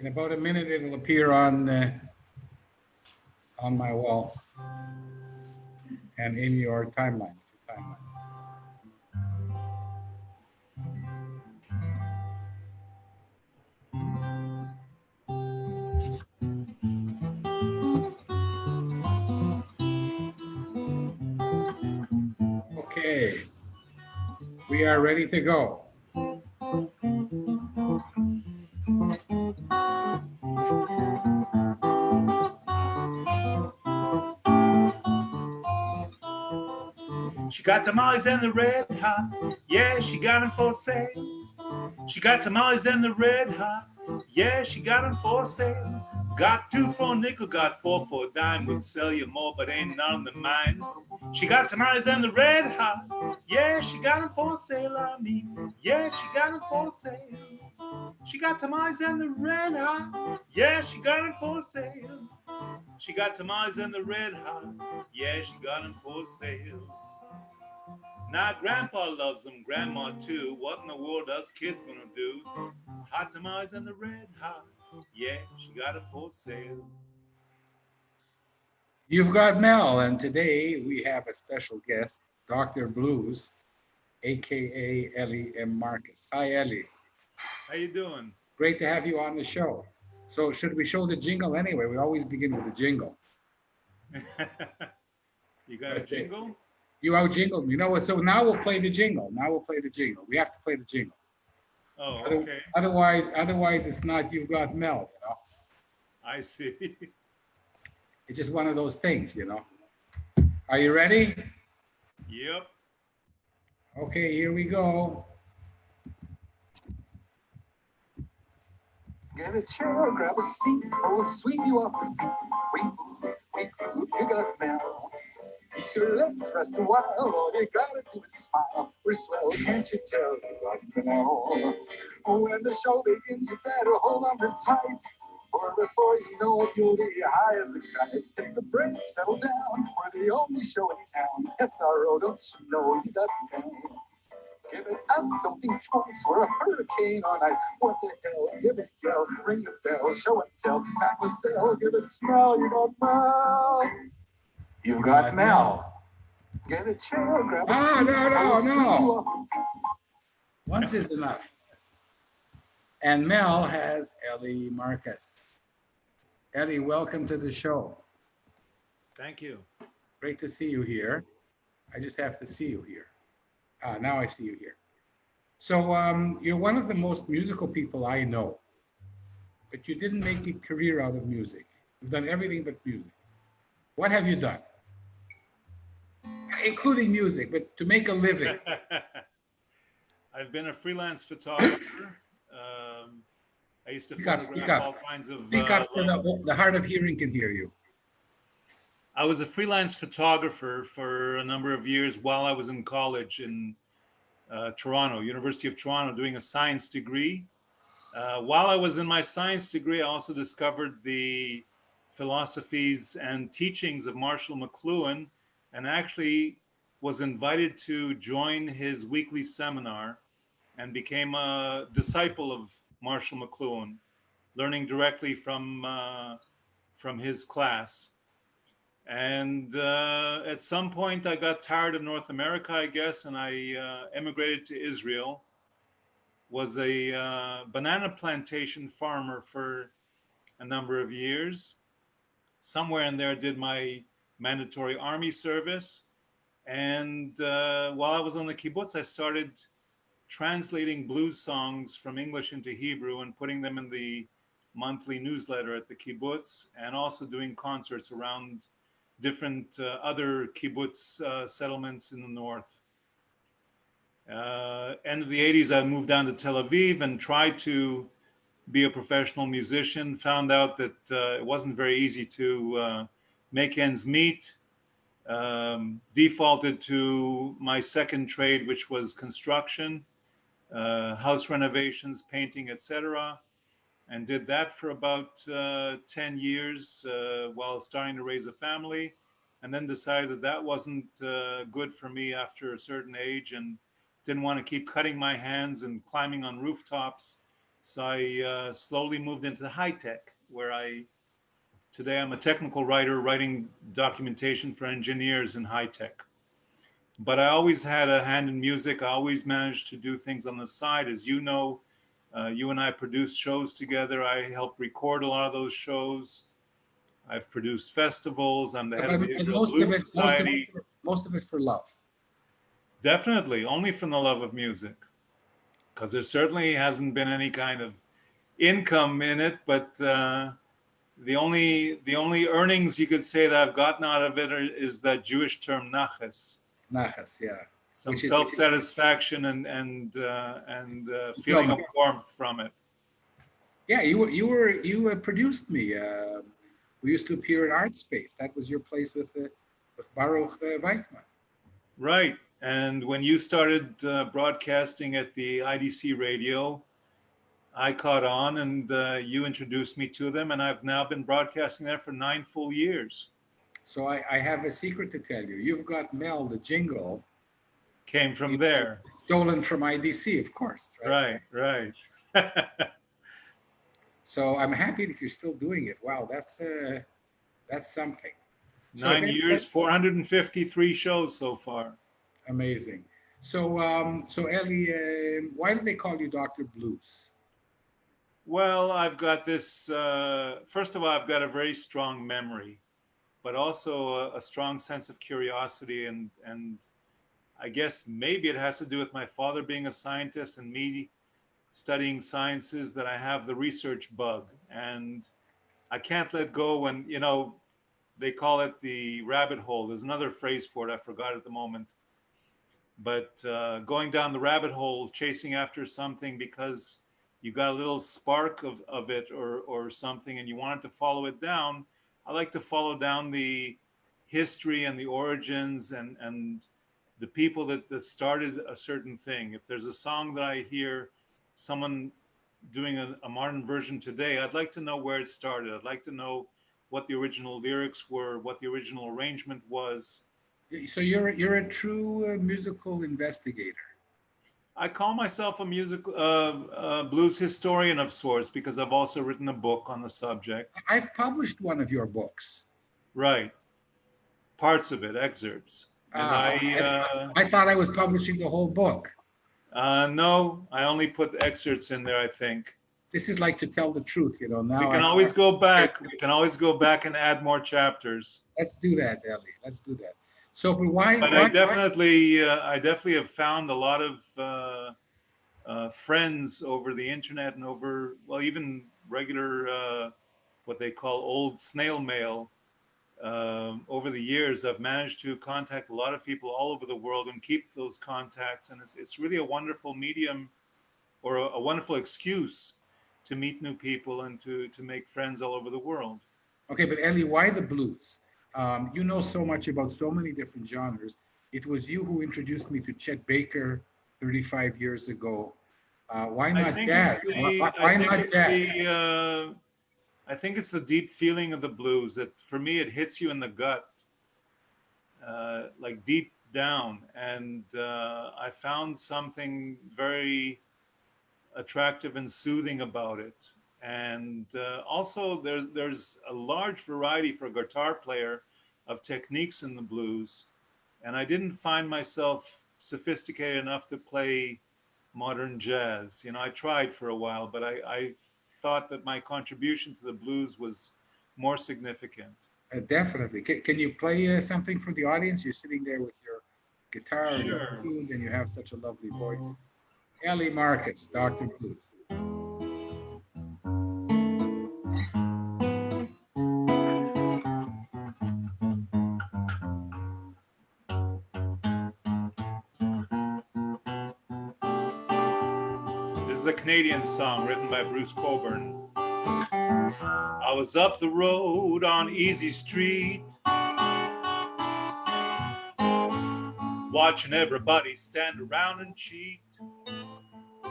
In about a minute, it'll appear on my wall and in your timeline. Okay, we are ready to go. She got tamales and the red hot, yeah, she got them for sale. She got tamales and the red hot, yeah, she got them for sale. Got two for a nickel, got four for a dime, would sell you more, but ain't none of mine. She got tamales and the red hot, yeah, she got them for sale, I mean, yeah, she got them for sale. She got tamales and the red hot, yeah, she got them for sale. She got tamales and the red hot, yeah, she got them for sale. Now Grandpa loves them, Grandma too. What in the world us kids gonna do? Hot tamales and the red hot, yeah, she got it for sale. You've got Mel, and today we have a special guest, Dr. Blues, aka Eli Marcus. Hi, Eli. How you doing? Great to have you on the show. So, should we show the jingle anyway? We always begin with the jingle. You got a jingle? You out jingled me. So now we'll play the jingle. We have to play the jingle. Oh, okay. Otherwise, it's not You've Got Mel, I see. It's just one of those things, Are you ready? Yep. Okay, here we go. Get a chair, grab a seat, or we'll sweep you off the feet. We you got Mel. Eat your legs, rest a while, all you gotta do is smile. We're swell, can't you tell? You got Mel. When the show begins, you better hold on to tight. Or before you know it, you'll be high as a kite. Take a break, settle down. We're the only show in town. That's our road, don't you know? You got Mel. Give it up, don't think twice. We're a hurricane on ice. What the hell? Give it yell, ring the bell, show and tell. Mademoiselle, give it smell. You got Mel. You got Mel. Get a chair, grab a seat. No. Once is enough. And Mel has Eli Marcus. Eli, welcome to the show. Thank you. Great to see you here. I just have to see you here. Now I see you here. So you're one of the most musical people I know, but you didn't make a career out of music. You've done everything but music. What have you done? Including music, but to make a living. I've been a freelance photographer. I used to photograph all kinds of... Speak up so the hard of hearing can hear you. I was a freelance photographer for a number of years while I was in college in Toronto, University of Toronto, doing a science degree. While I was in my science degree, I also discovered the philosophies and teachings of Marshall McLuhan, and actually was invited to join his weekly seminar and became a disciple of Marshall McLuhan, learning directly from his class. And at some point I got tired of North America, I guess, and I emigrated to Israel. Was a banana plantation farmer for a number of years. Somewhere in there did my mandatory army service. And while I was on the kibbutz, I started translating blues songs from English into Hebrew and putting them in the monthly newsletter at the kibbutz, and also doing concerts around different other kibbutz settlements in the north. End of the 80s, I moved down to Tel Aviv and tried to be a professional musician. Found out that it wasn't very easy to make ends meet. Defaulted to my second trade, which was construction, house renovations, painting, etc. And did that for about 10 years while starting to raise a family, and then decided that that wasn't good for me after a certain age, and didn't want to keep cutting my hands and climbing on rooftops So I slowly moved into high tech, where today I'm a technical writer writing documentation for engineers in high tech. But I always had a hand in music. I always managed to do things on the side. As you know, you and I produced shows together. I helped record a lot of those shows. I've produced festivals. I'm the head of the And Israel Blues Society. most of it for love. Definitely, only from the love of music, because there certainly hasn't been any kind of income in it. But the only earnings you could say that I've gotten out of it is that Jewish term naches. Naches, yeah. Some self-satisfaction and feeling of warmth from it. Yeah, you produced me. We used to appear at Art Space. That was your place with Baruch Weissman. Right. And when you started broadcasting at the IDC radio, I caught on, and you introduced me to them, and I've now been broadcasting there for 9 full years. So I have a secret to tell you. You've Got Mel, the jingle. Came from there. Stolen from IDC, of course. Right, right. So I'm happy that you're still doing it. Wow, that's something. 9 years, 453 shows so far. Amazing. So Eli, why do they call you Dr. Blues? Well, I've got this. First of all, I've got a very strong memory, but also a strong sense of curiosity, and I guess maybe it has to do with my father being a scientist and me studying sciences, that I have the research bug, and I can't let go. When, you know, they call it the rabbit hole. There's another phrase for it. I forgot at the moment. But going down the rabbit hole, chasing after something because you got a little spark of it or something, and you wanted to follow it down. I like to follow down the history and the origins and the people that started a certain thing. If there's a song that I hear someone doing a modern version today, I'd like to know where it started. I'd like to know what the original lyrics were, what the original arrangement was. So you're a true musical investigator. I call myself a musical blues historian of sorts, because I've also written a book on the subject. I've published one of your books. Right. Parts of it, excerpts. And I thought I was publishing the whole book. No, I only put excerpts in there, I think. This is like To Tell the Truth, you know. Now we can always go back. We can always go back and add more chapters. Let's do that, Eli. Let's do that. So, but why? But I definitely have found a lot of friends over the internet and over, well, even regular what they call old snail mail. Over the years, I've managed to contact a lot of people all over the world and keep those contacts, and it's really a wonderful medium, or a wonderful excuse to meet new people and to make friends all over the world. Okay, but Eli, why the blues? You know so much about so many different genres. It was you who introduced me to Chet Baker 35 years ago. Why not jazz? Why not jazz? I think it's the deep feeling of the blues that, for me, it hits you in the gut, like deep down. And I found something very attractive and soothing about it. And also there's a large variety for a guitar player of techniques in the blues. And I didn't find myself sophisticated enough to play modern jazz. You know, I tried for a while, but I thought that my contribution to the blues was more significant. Definitely. Can you play something for the audience? You're sitting there with your guitar Sure. And you have such a lovely voice. Eli Marcus, Dr. Blues. This is a Canadian song written by Bruce Coburn. I was up the road on Easy Street, watching everybody stand around and cheat. A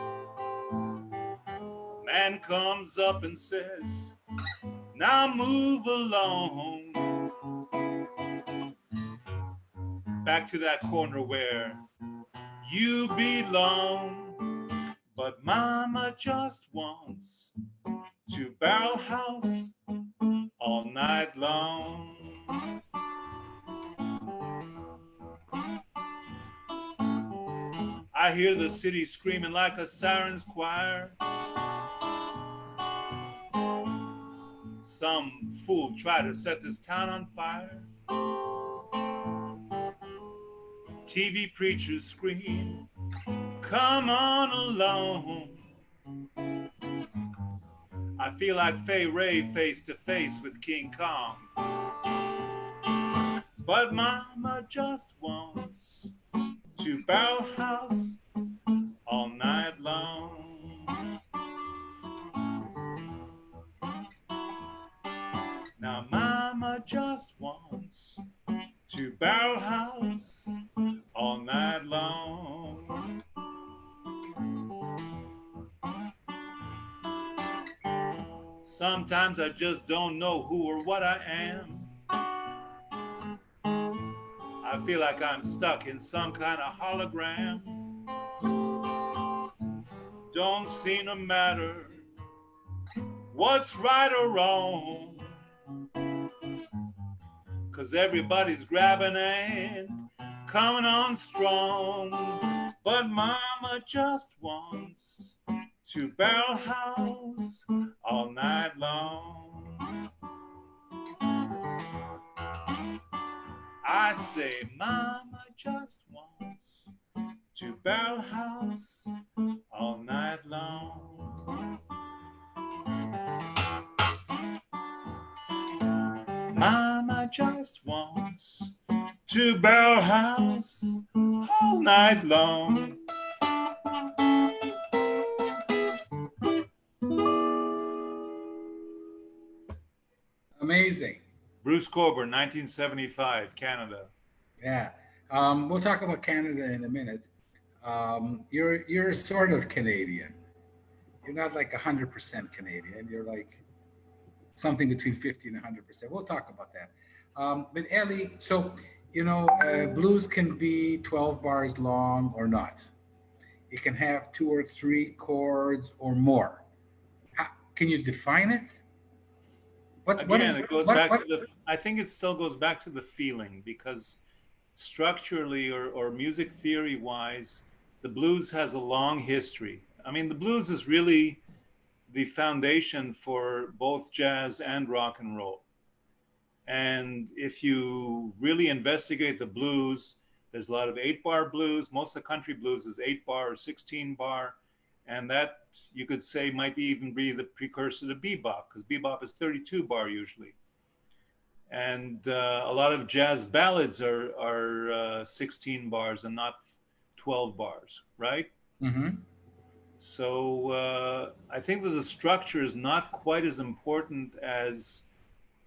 man comes up and says, now move along back to that corner where you belong. But But mama just wants to barrel house all night long. I hear the city screaming like a siren's choir. Some fool tried to set this town on fire. TV preachers scream, come on alone. I feel like Fay Ray face to face with King Kong. But mama just wants to barrel house all night long. Now mama just wants to barrel house all night long. Sometimes I just don't know who or what I am. I feel like I'm stuck in some kind of hologram. Don't seem to matter what's right or wrong, 'cause everybody's grabbing and coming on strong. But mama just wants to barrel house all night long. I say mama just wants to barrel house all night long. Mama just wants to barrel house all night long. Amazing. Bruce Coburn, 1975, Canada. Yeah. We'll talk about Canada in a minute. You're sort of Canadian. You're not like 100% Canadian. You're like something between 50 and 100%. We'll talk about that. But Eli, so, blues can be 12 bars long or not. It can have 2 or 3 chords or more. Can you define it? It goes back to the, I think it still goes back to the feeling, because structurally or music theory wise, the blues has a long history. I mean, the blues is really the foundation for both jazz and rock and roll. And if you really investigate the blues, there's a lot of 8-bar blues. Most of the country blues is 8-bar or 16-bar. And that, you could say, might even be the precursor to bebop, because bebop is 32-bar usually. And a lot of jazz ballads are 16 bars and not 12 bars, right? Mm-hmm. So I think that the structure is not quite as important as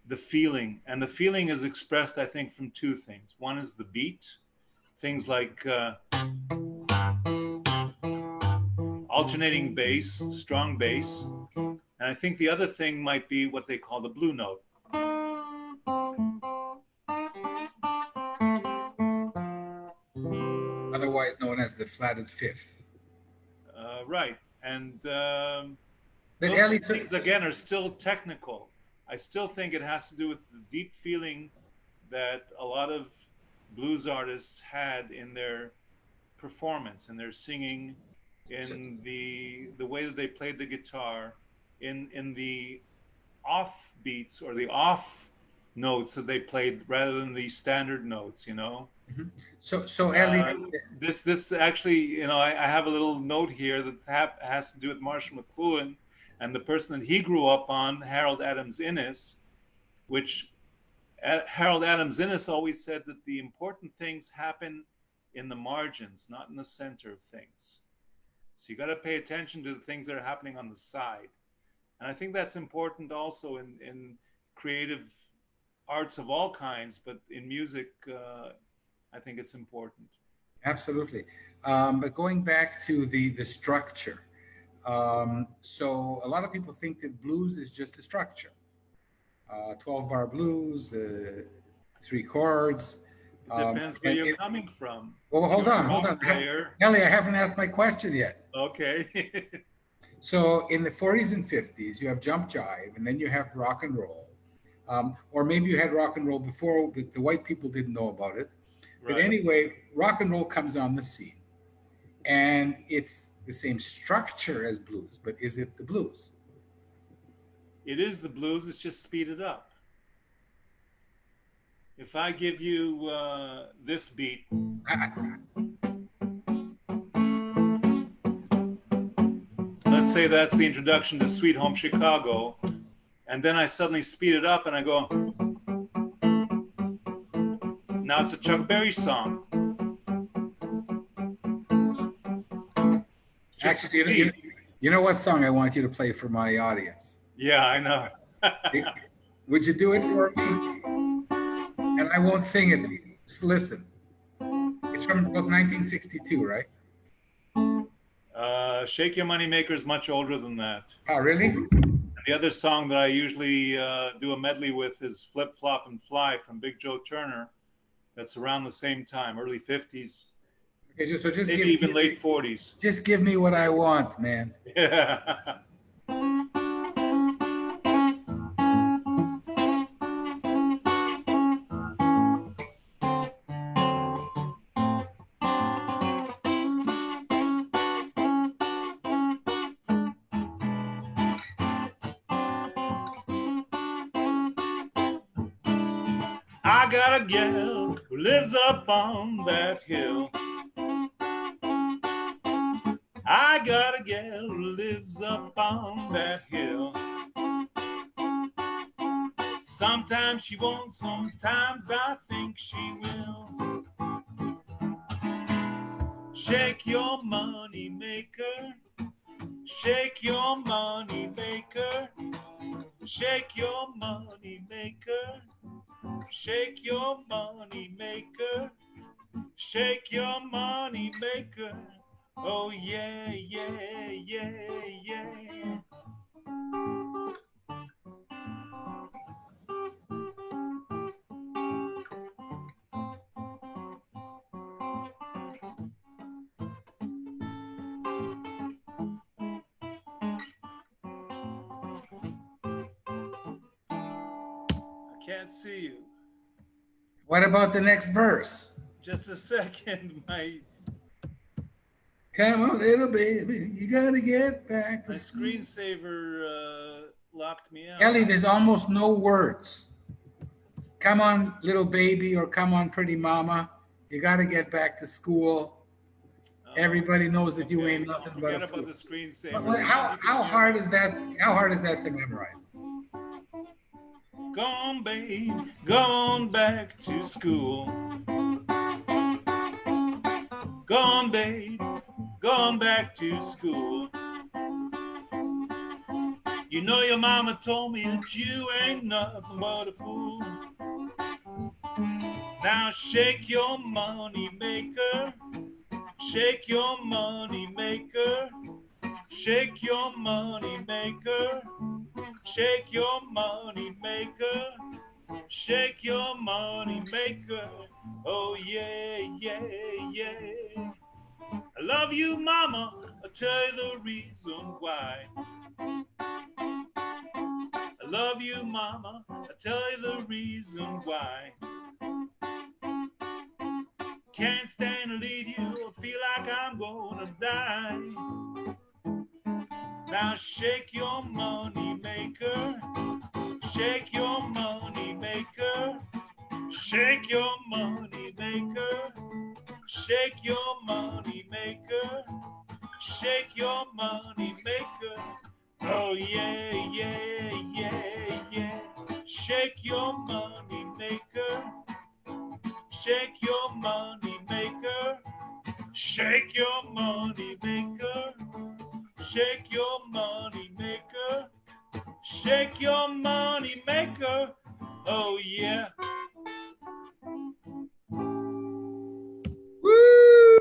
the feeling. And the feeling is expressed, I think, from 2 things. One is the beat, things like alternating bass, strong bass. And I think the other thing might be what they call the blue note. Otherwise known as the flatted fifth. Right. And But those Eli, things, again, are still technical. I still think it has to do with the deep feeling that a lot of blues artists had in their performance, in their singing, in the way that they played the guitar, in the off beats or the off notes that they played rather than the standard notes, Mm-hmm. So Eli, this actually, I have a little note here that has to do with Marshall McLuhan and the person that he grew up on, Harold Adams Innes, which Harold Adams Innes always said that the important things happen in the margins, not in the center of things. So you got to pay attention to the things that are happening on the side. And I think that's important also in creative arts of all kinds, but in music, I think it's important. absolutely. But going back to the structure, so a lot of people think that blues is just a structure. 12-bar blues, 3 chords. Depends where you're coming from. Well, hold If you're a on. rock player, Ellie, I haven't asked my question yet. okay. So in the 40s and 50s, you have jump jive, and then you have rock and roll. Or maybe you had rock and roll before the white people didn't know about it. But Right. anyway, rock and roll comes on the scene. And it's the same structure as blues, but is it the blues? It is the blues, it's just speeded up. If I give you this beat, let's say that's the introduction to Sweet Home Chicago, and then I suddenly speed it up and I go, now it's a Chuck Berry song. Actually, you know what song I want you to play for my audience? Yeah, I know. Would you do it for me? And I won't sing it. Just listen. It's from 1962, right? Shake Your Money Maker is much older than that. Oh, really? And the other song that I usually do a medley with is Flip, Flop, and Fly from Big Joe Turner. That's around the same time, early 50s. Okay, so just maybe even late 40s. Just give me what I want, man. Yeah. I got a gal who lives up on that hill. I got a gal who lives up on that hill. Sometimes she won't, sometimes I think she will. Shake your money maker, shake your money maker, shake your money maker, shake your money maker, shake your money maker. Oh yeah, yeah, yeah, yeah. I can't see you. What about the next verse? Just a second, my Come on, little baby, you gotta get back to school. screensaver locked me out. Ellie, there's almost no words. Come on, little baby, or come on, pretty mama. You gotta get back to school. Everybody knows that you ain't nothing but a fool. Forget about the screensaver. How hard is that? How hard is that to memorize? Go on, babe, go on back to school. Go on, babe, go on back to school. You know your mama told me that you ain't nothing but a fool. Now shake your money maker, shake your money maker, shake your money maker, shake your money maker, shake your money maker. Oh yeah, yeah, yeah. I love you, mama. I'll tell you the reason why. I love you, mama. I'll tell you the reason why. Can't stand to leave you, I feel like I'm gonna die. Now shake your money maker, shake your money maker, shake your money maker, shake your money maker, shake your money maker. Oh yeah, yeah, yeah, yeah. Shake your money maker, shake your money maker, shake your money maker, shake your money maker, shake your money maker. Oh yeah. Woo!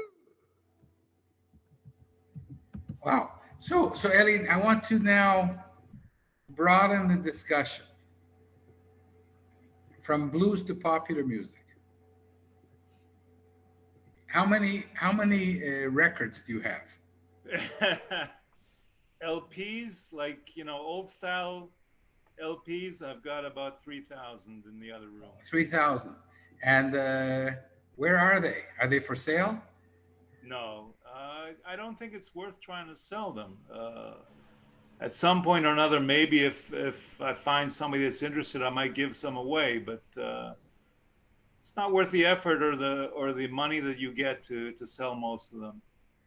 Wow. So Ellie, I want to now broaden the discussion from blues to popular music. How many records do you have? LPs, like, old style LPs, I've got about 3,000 in the other room. 3,000. And where are they? Are they for sale? No, I don't think it's worth trying to sell them. At some point or another, maybe if I find somebody that's interested, I might give some away. But it's not worth the effort or the money that you get to sell most of them.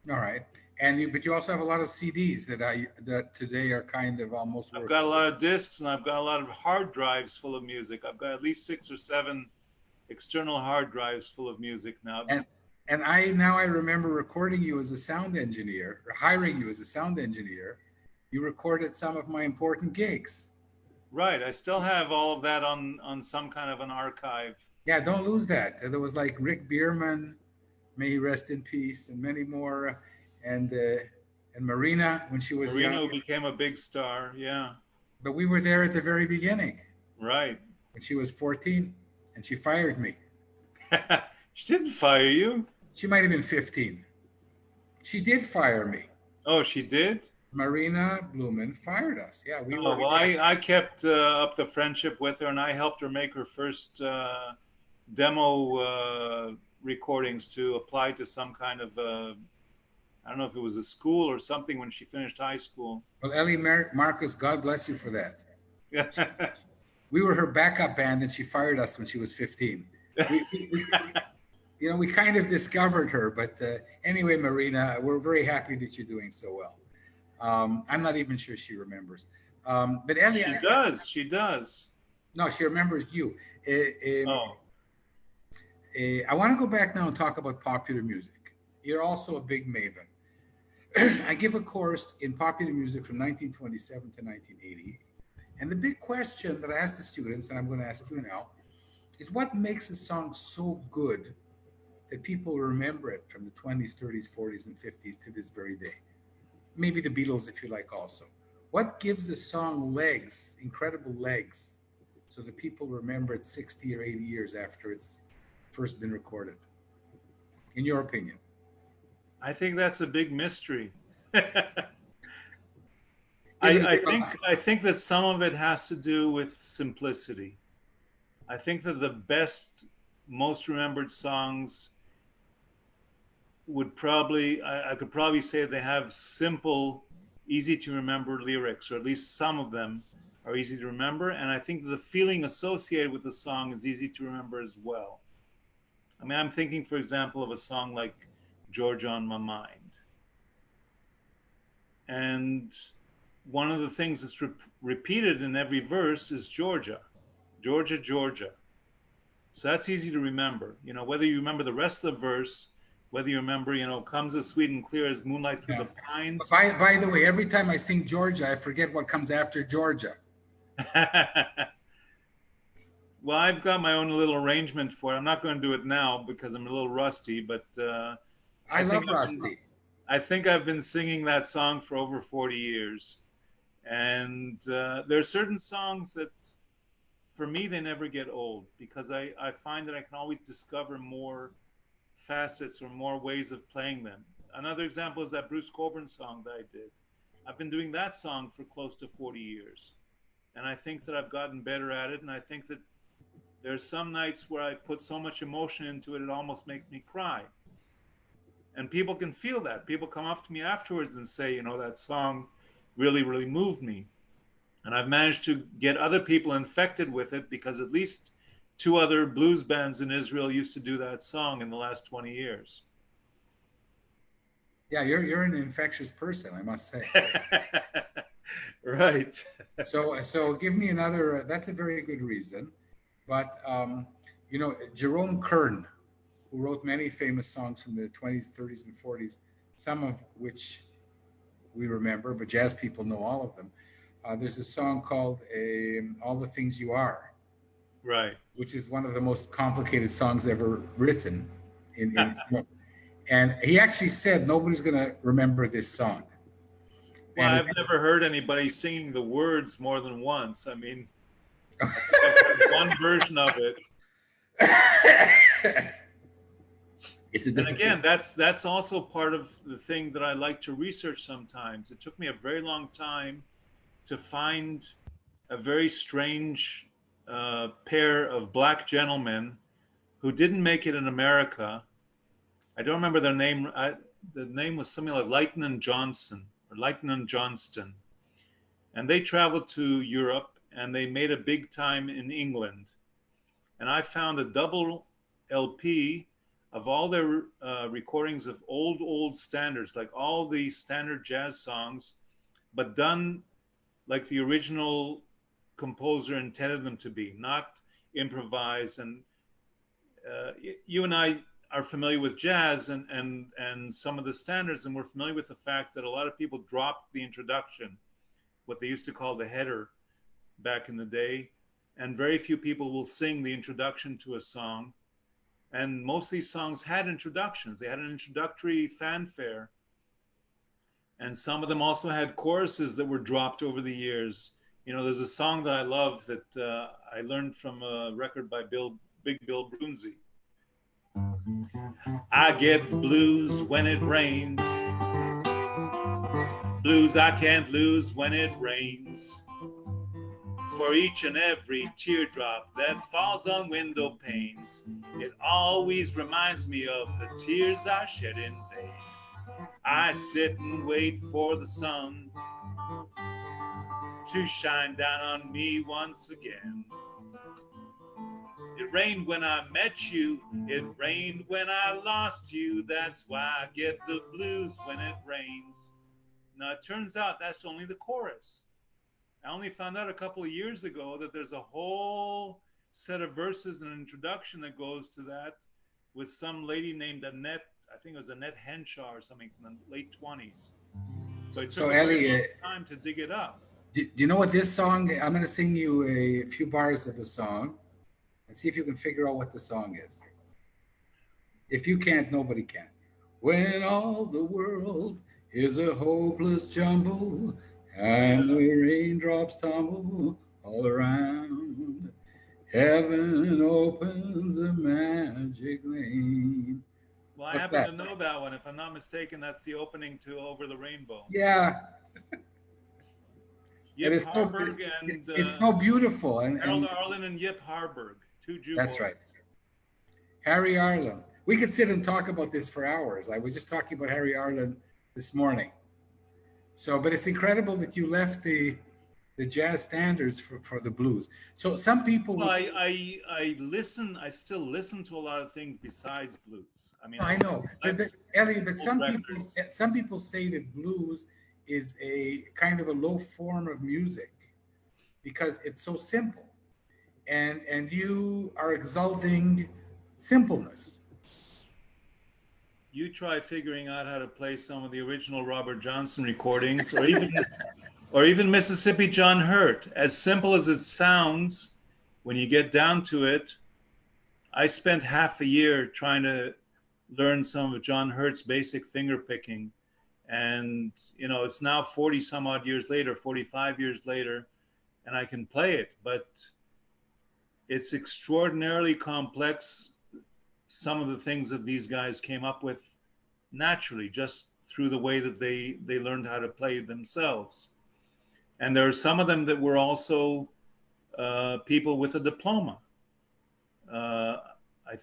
All right. But you also have a lot of CDs that today are kind of almost I've worthless. got a lot of discs, and I've got a lot of hard drives full of music. I've got at least 6 or 7 external hard drives full of music now. And I remember recording you as a sound engineer, or hiring you as a sound engineer. You recorded some of my important gigs. Right. I still have all of that on some kind of an archive. Yeah, don't lose that. There was like Rick Bierman, may he rest in peace, and many more, and Marina when she was Marina young. became a big star. Yeah. But we were there at the very beginning. Right. When she was 14, and she fired me. She didn't fire you. She might have been 15. She did fire me. Oh, she did? Marina Blumen fired us. Yeah, we were. Well, I kept up the friendship with her, and I helped her make her first demo recordings to apply to some kind of, I don't know if it was a school or something when she finished high school. Well, Eli Marcus, God bless you for that. Yeah. We were her backup band, and she fired us when she was 15. We kind of discovered her, but anyway, Marina, we're very happy that you're doing so well. I'm not even sure she remembers. But Eli, She does. No, she remembers you. Oh. I want to go back now and talk about popular music. You're also a big maven. I give a course in popular music from 1927 to 1980. And the big question that I ask the students, and I'm going to ask you now, is what makes a song so good that people remember it from the 20s, 30s, 40s, and 50s to this very day? Maybe the Beatles, if you like, also. What gives a song legs, incredible legs, so that people remember it 60 or 80 years after it's first been recorded? In your opinion? I think that's a big mystery. I think that some of it has to do with simplicity. I think that the best, most remembered songs would probably, I could probably say they have simple, easy to remember lyrics, or at least some of them are easy to remember. And I think the feeling associated with the song is easy to remember as well. I mean, I'm thinking, for example, of a song like Georgia on My Mind. And one of the things that's repeated in every verse is Georgia, Georgia, Georgia. So that's easy to remember. Whether you remember the rest of the verse, whether you remember, comes as sweet and clear as moonlight through the pines. By the way, every time I sing Georgia, I forget what comes after Georgia. Well, I've got my own little arrangement for it. I'm not going to do it now because I'm a little rusty, but I love rusty. I think I've been singing that song for over 40 years. And there are certain songs that, for me, they never get old because I find that I can always discover more facets or more ways of playing them. Another example is that Bruce Cockburn song that I did. I've been doing that song for close to 40 years. And I think that I've gotten better at it. And I think that there's some nights where I put so much emotion into it, it almost makes me cry. And people can feel that. People come up to me afterwards and say, that song really, really moved me. And I've managed to get other people infected with it because at least 2 other blues bands in Israel used to do that song in the last 20 years. Yeah, you're an infectious person, I must say. Right. So give me another, that's a very good reason. But, Jerome Kern, who wrote many famous songs from the 20s, 30s, and 40s, some of which we remember, but jazz people know all of them. There's a song called All the Things You Are. Right. Which is one of the most complicated songs ever written. And he actually said, nobody's going to remember this song. Well, I've never heard anybody singing the words more than once. I mean, I've heard one version of it. It's a And difficult. again, that's also part of the thing that I like to research sometimes. It took me a very long time to find a very strange pair of black gentlemen who didn't make it in America. I don't remember their name. The name was something like Lightnin Johnson or Lightnin Johnston. And they traveled to Europe and they made a big time in England. And I found a double LP of all their recordings of old standards, like all the standard jazz songs, but done like the original composer intended them to be, not improvised. And you and I are familiar with jazz and some of the standards, and we're familiar with the fact that a lot of people dropped the introduction, what they used to call the header back in the day, and very few people will sing the introduction to a song. And most of these songs had introductions. They had an introductory fanfare, and some of them also had choruses that were dropped over the years. You know, there's a song that I love that I learned from a record by Big Bill Brunzi. I get blues when it rains, blues I can't lose when it rains. For each and every teardrop that falls on window panes, it always reminds me of the tears I shed in vain. I sit and wait for the sun to shine down on me once again. It rained when I met you, it rained when I lost you, that's why I get the blues when it rains. Now it turns out that's only the chorus. I only found out a couple of years ago that there's a whole set of verses and an introduction that goes to that with some lady named Annette, I think it was Annette Henshaw or something from the late 20s. So it took a very long time to dig it up. Do you know what this song, I'm going to sing you a few bars of a song and see if you can figure out what the song is. If you can't, nobody can. When all the world is a hopeless jumble and the raindrops tumble all around, heaven opens a magic lane. Well, I happen to know that one. If I'm not mistaken, that's the opening to Over the Rainbow. Yeah. Yip Harburg it's so beautiful. Harold Arlen and Yip Harburg, two Jew That's boys. right. Harry Arlen. We could sit and talk about this for hours. I was just talking about Harry Arlen this morning. So, but it's incredible that you left the jazz standards for the blues. So some people. Well, I still listen to a lot of things besides blues. I mean, I know, but Elliot, but some people say that blues is a kind of a low form of music because it's so simple, and you are exalting simpleness. You try figuring out how to play some of the original Robert Johnson recordings, or even Mississippi John Hurt. As simple as it sounds, when you get down to it, I spent half a year trying to learn some of John Hurt's basic finger picking. And, you know, it's now 40 some odd years later, 45 years later, and I can play it, but it's extraordinarily complex. Some of the things that these guys came up with naturally, just through the way that they learned how to play themselves. And there are some of them that were also people with a diploma. I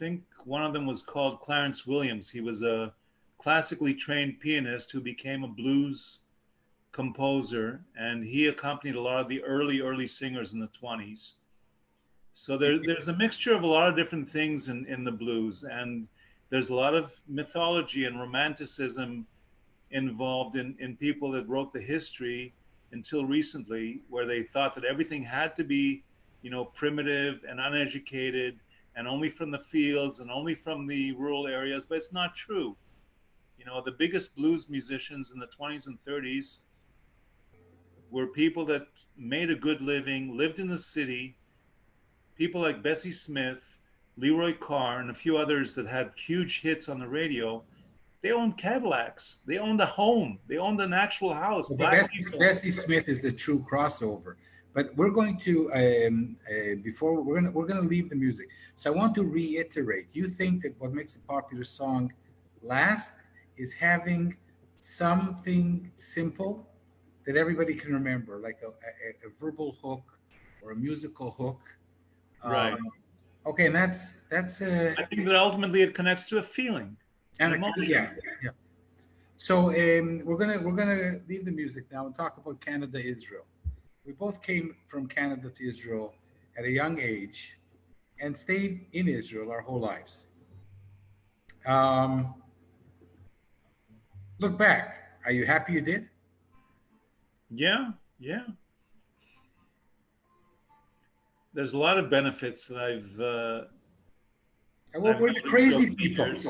think one of them was called Clarence Williams. He was a classically trained pianist who became a blues composer, and he accompanied a lot of the early singers in the 20s. So there's a mixture of a lot of different things in the blues, and there's a lot of mythology and romanticism involved in people that wrote the history until recently, where they thought that everything had to be, you know, primitive and uneducated and only from the fields and only from the rural areas, but it's not true. You know, the biggest blues musicians in the 20s and 30s were people that made a good living, lived in the city, people like Bessie Smith, Leroy Carr, and a few others that had huge hits on the radio. They owned Cadillacs. They owned a home. They owned an actual house. Bessie Smith is a true crossover. But we're going to before we're gonna leave the music. So I want to reiterate. You think that what makes a popular song last is having something simple that everybody can remember, like a verbal hook or a musical hook. Um, Right. okay, and that's I think that ultimately it connects to a feeling, an and emotion. yeah, yeah. So we're gonna leave the music now and talk about Canada, Israel. We both came from Canada to Israel at a young age and stayed in Israel our whole lives. Um, look back. Are you happy you did? Yeah, yeah. There's a lot of benefits that And We're, I've we're the noticed over crazy the people. years.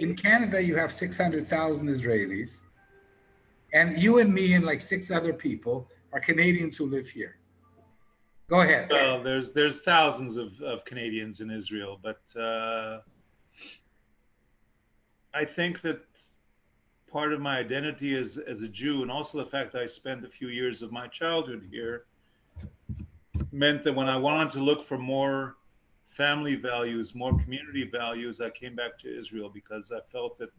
In Canada, you have 600,000 Israelis, and you and me and like six other people are Canadians who live here. Go ahead. Well, there's thousands of Canadians in Israel, but I think that part of my identity as a Jew, and also the fact that I spent a few years of my childhood here, meant that when I wanted to look for more family values, more community values, I came back to Israel because I felt that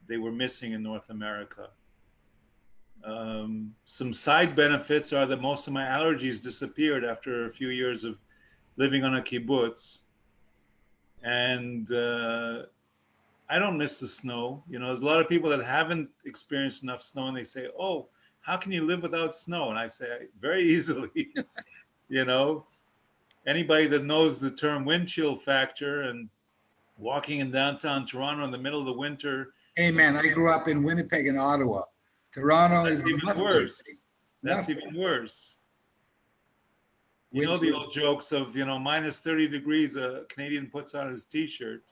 they were missing in North America. Some side benefits are that most of my allergies disappeared after a few years of living on a kibbutz, and I don't miss the snow. You know, there's a lot of people that haven't experienced enough snow, and they say, "Oh, how can you live without snow?" And I say, very easily. You know, anybody that knows the term wind chill factor and walking in downtown Toronto in the middle of the winter, Hey and man, I grew up in Winnipeg and Ottawa. Toronto that's is even nothing. worse. That's Nothing. even worse. You know the Windshield. old jokes of, you know, minus 30 degrees, a Canadian puts on his t-shirt.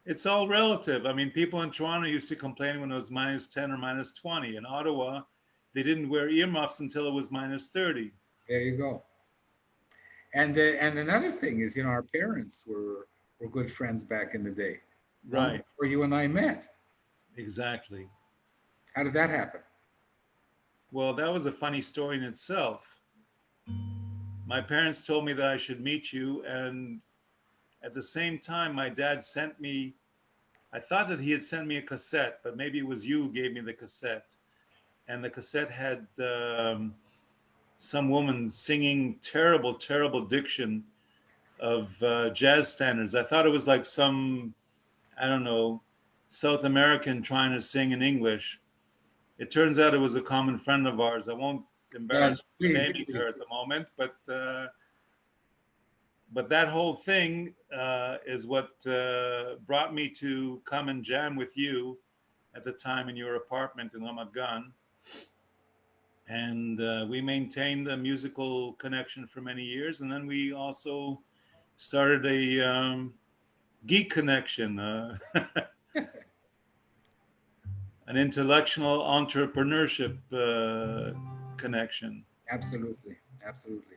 It's all relative. I mean, people in Toronto used to complain when it was minus 10 or minus 20. In Ottawa, they didn't wear earmuffs until it was minus 30. There you go. And another thing is, our parents were good friends back in the day, long Right, before you and I met. exactly. How did that happen? Well, that was a funny story in itself. My parents told me that I should meet you, and at the same time, my dad sent me, I thought that he had sent me a cassette, but maybe it was you who gave me the cassette. And the cassette had some woman singing terrible, terrible diction of jazz standards. I thought it was like some, I don't know, South American trying to sing in English. It turns out it was a common friend of ours. I won't Yeah, embarrass you please, naming her please. at the moment, but that whole thing is what brought me to come and jam with you at the time in your apartment in Ramat Gan. And we maintained a musical connection for many years. And then we also started a geek connection, an intellectual entrepreneurship connection. Absolutely, absolutely.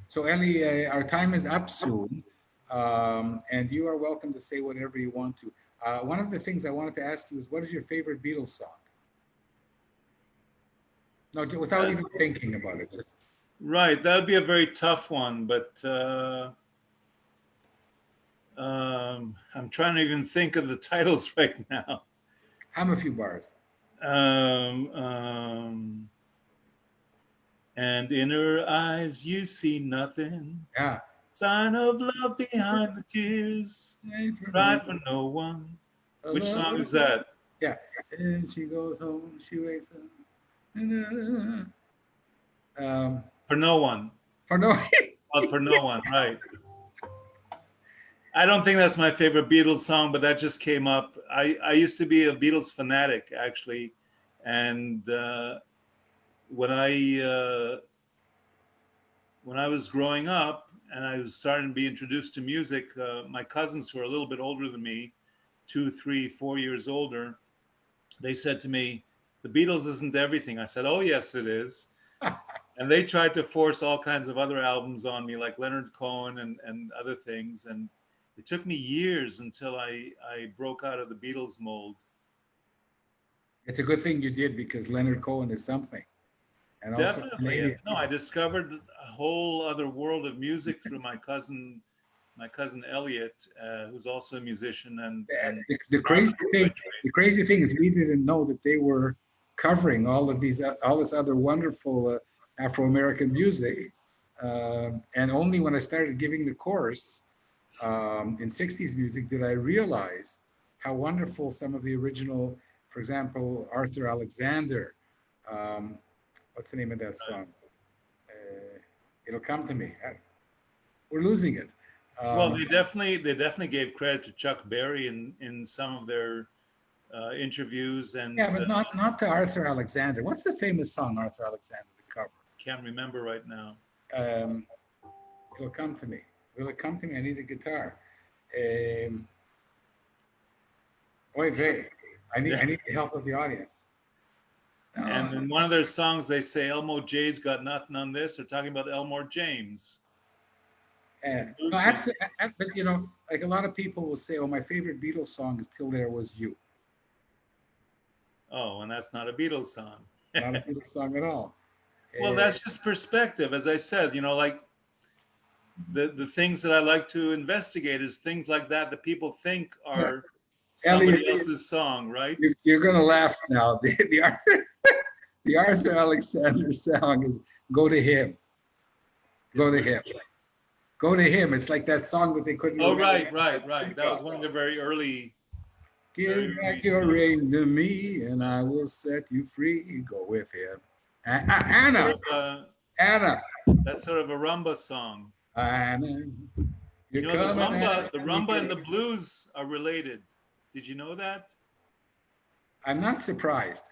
So Ellie, our time is up soon, and you are welcome to say whatever you want to. One of the things I wanted to ask you is, what is your favorite Beatles song? No, without even thinking about it. Right, that would be a very tough one, but I'm trying to even think of the titles right now. Hum a few bars. Um, um, and in her eyes, you see nothing. Yeah. Sign of love behind the tears. Cry for no one. Which song is that? Yeah. And she goes home, she wakes up. For no one. For no. Oh, for no one, right. I don't think that's my favorite Beatles song, but that just came up. I used to be a Beatles fanatic, actually. And when I was growing up and I was starting to be introduced to music, my cousins who are a little bit older than me, 2, 3, 4 years older, they said to me, "The Beatles isn't everything." I said, "Oh, yes, it is." And they tried to force all kinds of other albums on me, like Leonard Cohen and other things. And it took me years until I broke out of the Beatles mold. It's a good thing you did, because Leonard Cohen is something. and also Definitely. Canadian. No, I discovered a whole other world of music through my cousin Elliot, who's also a musician and The crazy thing, is we didn't know that they were covering all this other wonderful Afro-American music, and only when I started giving the course in 60s music did I realize how wonderful some of the original, for example, Arthur Alexander. What's the name of that song? It'll come to me. We're losing it. Well, they definitely gave credit to Chuck Berry in some of their interviews, and Yeah, but not to Arthur Alexander. What's the famous song Arthur Alexander the cover? can't remember right now. Um, It'll come to me. Will it come to me? I need a guitar. Oy vey. I need the help of the audience. And in one of their songs, they say Elmo J's got nothing on this. They're talking about Elmore James. No, but you know, like a lot of people will say, "Oh, my favorite Beatles song is Till There Was You." Oh, and that's not a Beatles song. Not a Beatles song at all. Well, that's just perspective. As I said, like the things that I like to investigate is things like that people think are somebody else's song, right? You're going to laugh now. The Arthur Alexander song is "Go to Him." Go to Him. Go to Him. It's like that song that they couldn't. Oh, right. That was one of the very early. Give back your ring to me, and I will set you free. Go with Him. Anna. Anna. That's sort of a rumba song. Anna. The rumba and the blues are related. Did you know that? I'm not surprised.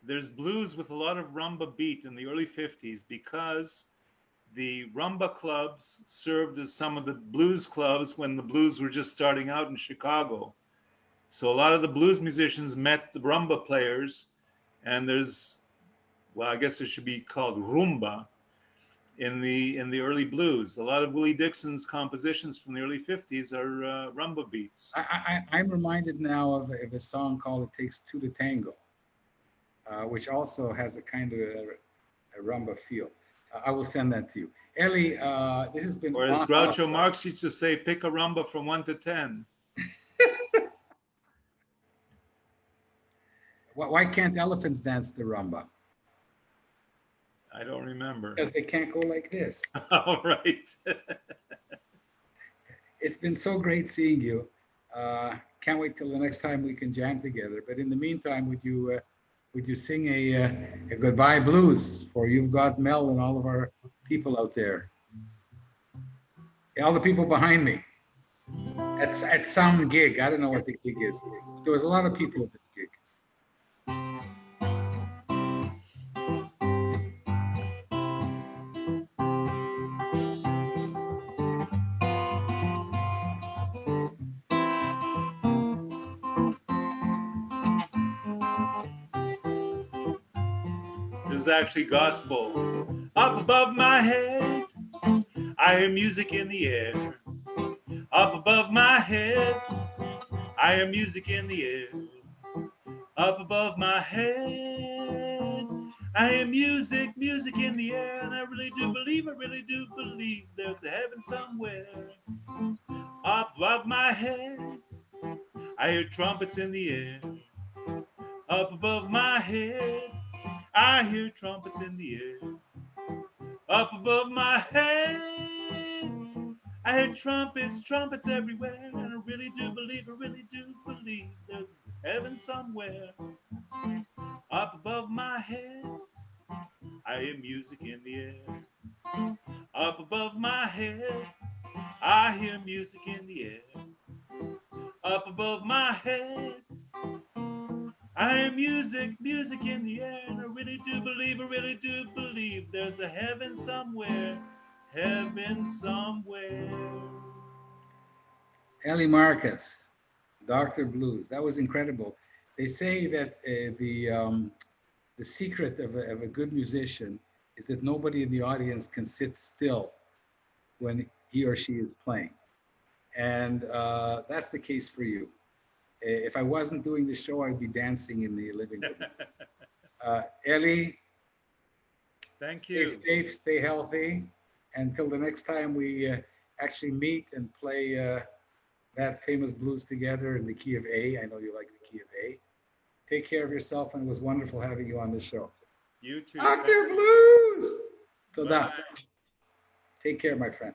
There's blues with a lot of rumba beat in the early 50s because the rumba clubs served as some of the blues clubs when the blues were just starting out in Chicago. So a lot of the blues musicians met the rumba players, and I guess it should be called rumba in the early blues. A lot of Willie Dixon's compositions from the early 50s are rumba beats. I'm reminded now of a song called "It Takes Two to Tango," which also has a kind of a rumba feel. I will send that to you. Eli, this has been... Or as Groucho Marx used to say, pick a rumba from 1 to 10. Why can't elephants dance the rumba? I don't remember. Because they can't go like this. All right. It's been so great seeing you. Can't wait till the next time we can jam together. But in the meantime, would you sing a goodbye blues for You've Got Mel and all of our people out there? All the people behind me. At some gig. I don't know what the gig is. There was a lot of people at this gig. This is actually gospel. Up above my head, I hear music in the air. Up above my head, I hear music in the air. Up above my head, I hear music in the air. And I really do believe there's a heaven somewhere. Up above my head, I hear trumpets in the air. Up above my head, I hear trumpets in the air. Up above my head, I hear trumpets everywhere. And I really do believe there's heaven somewhere. Up above my head, I hear music in the air. Up above my head, I hear music in the air. Up above my head, I hear music in the air. And I really do believe there's a heaven somewhere. Eli Marcus, Dr. Blues. That was incredible. They say that the secret of a good musician is that nobody in the audience can sit still when he or she is playing. And that's the case for you. If I wasn't doing the show, I'd be dancing in the living room. Eli, Thank Stay you. safe, stay healthy. Until the next time we actually meet and play that famous blues together in the key of A. I know you like the key of A. Take care of yourself, and it was wonderful having you on the show. You too. Dr. Blues! So Bye. take care, my friend.